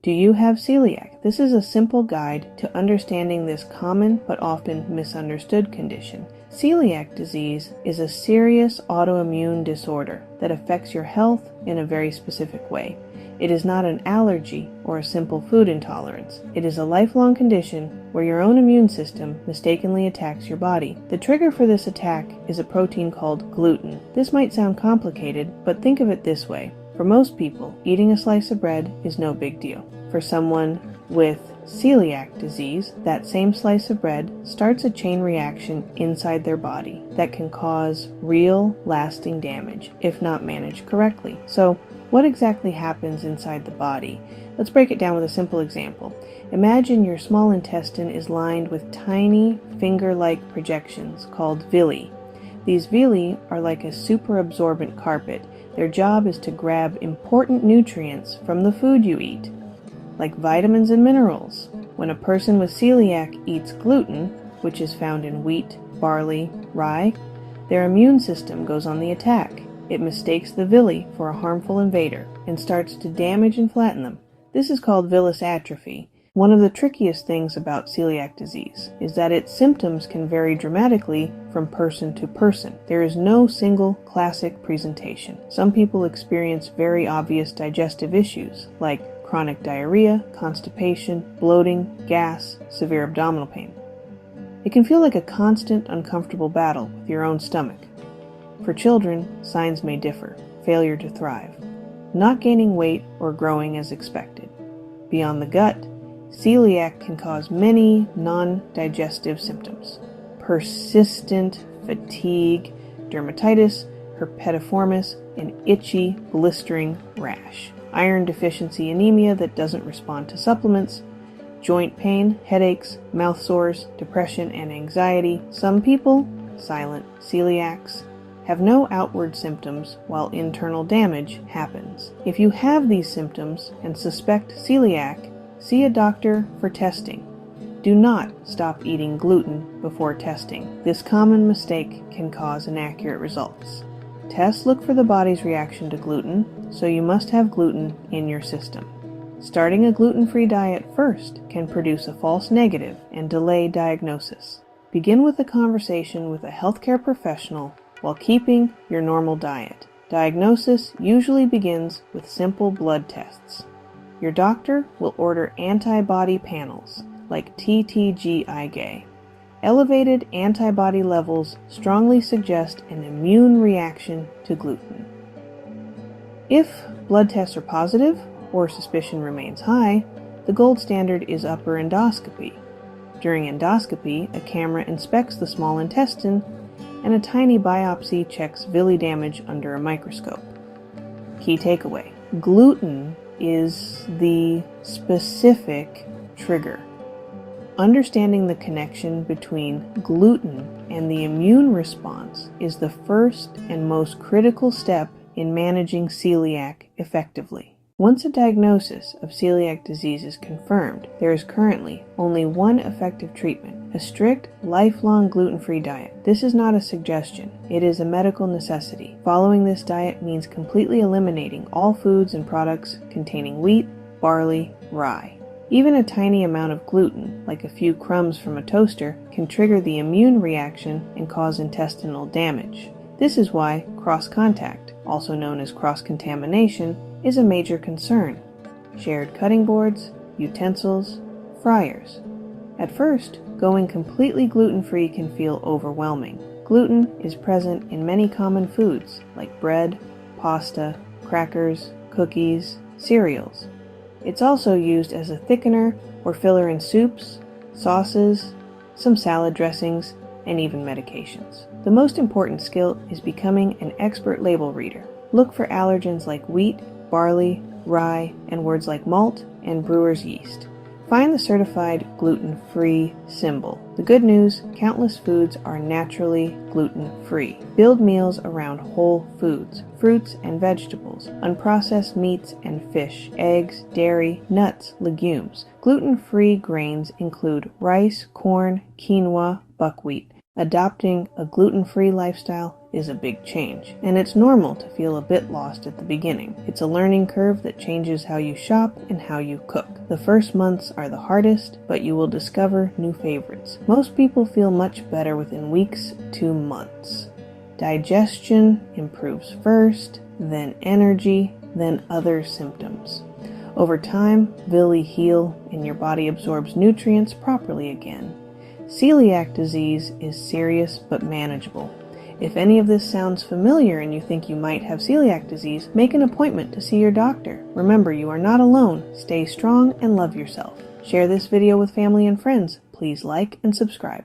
Do you have celiac? This is a simple guide to understanding this common but often misunderstood condition. Celiac disease is a serious autoimmune disorder that affects your health in a very specific way. It is not an allergy or a simple food intolerance. It is a lifelong condition where your own immune system mistakenly attacks your body. The trigger for this attack is a protein called gluten. This might sound complicated, but think of it this way. For most people, eating a slice of bread is no big deal. For someone with celiac disease, that same slice of bread starts a chain reaction inside their body that can cause real, lasting damage if not managed correctly. So, what exactly happens inside the body? Let's break it down with a simple example. Imagine your small intestine is lined with tiny, finger-like projections called villi. These villi are like a super absorbent carpet. Their job is to grab important nutrients from the food you eat, like vitamins and minerals. When a person with celiac eats gluten, which is found in wheat, barley, rye, their immune system goes on the attack. It mistakes the villi for a harmful invader and starts to damage and flatten them. This is called villus atrophy. One of the trickiest things about celiac disease is that its symptoms can vary dramatically from person to person. There is no single classic presentation. Some people experience very obvious digestive issues like chronic diarrhea, constipation, bloating, gas, severe abdominal pain. It can feel like a constant, uncomfortable battle with your own stomach. For children, signs may differ. Failure to thrive, not gaining weight or growing as expected. Beyond the gut, celiac can cause many non-digestive symptoms. Persistent fatigue, dermatitis, herpetiformis, and itchy, blistering rash. Iron deficiency anemia that doesn't respond to supplements, joint pain, headaches, mouth sores, depression, and anxiety. Some people, silent celiacs, have no outward symptoms while internal damage happens. If you have these symptoms and suspect celiac, see a doctor for testing. Do not stop eating gluten before testing. This common mistake can cause inaccurate results. Tests look for the body's reaction to gluten, so you must have gluten in your system. Starting a gluten-free diet first can produce a false negative and delay diagnosis. Begin with a conversation with a healthcare professional while keeping your normal diet. Diagnosis usually begins with simple blood tests. Your doctor will order antibody panels like TTG-IgA. Elevated antibody levels strongly suggest an immune reaction to gluten. If blood tests are positive or suspicion remains high, the gold standard is upper endoscopy. During endoscopy, a camera inspects the small intestine and a tiny biopsy checks villi damage under a microscope. Key takeaway: gluten is the specific trigger. Understanding the connection between gluten and the immune response is the first and most critical step in managing celiac effectively. Once a diagnosis of celiac disease is confirmed, there is currently only one effective treatment: a strict, lifelong gluten-free diet. This is not a suggestion, it is a medical necessity. Following this diet means completely eliminating all foods and products containing wheat, barley, rye. Even a tiny amount of gluten, like a few crumbs from a toaster, can trigger the immune reaction and cause intestinal damage. This is why cross-contact, also known as cross-contamination, is a major concern. Shared cutting boards, utensils, fryers. At first, going completely gluten-free can feel overwhelming. Gluten is present in many common foods like bread, pasta, crackers, cookies, cereals. It's also used as a thickener or filler in soups, sauces, some salad dressings, and even medications. The most important skill is becoming an expert label reader. Look for allergens like wheat, barley, rye, and words like malt and brewer's yeast. Find the certified gluten-free symbol. The good news, countless foods are naturally gluten-free. Build meals around whole foods, fruits and vegetables, unprocessed meats and fish, eggs, dairy, nuts, legumes. Gluten-free grains include rice, corn, quinoa, buckwheat. Adopting a gluten-free lifestyle is a big change, and it's normal to feel a bit lost at the beginning. It's a learning curve that changes how you shop and how you cook. The first months are the hardest, but you will discover new favorites. Most people feel much better within weeks to months. Digestion improves first, then energy, then other symptoms. Over time, villi heal and your body absorbs nutrients properly again. Celiac disease is serious but manageable. If any of this sounds familiar and you think you might have celiac disease, make an appointment to see your doctor. Remember, you are not alone. Stay strong and love yourself. Share this video with family and friends. Please like and subscribe.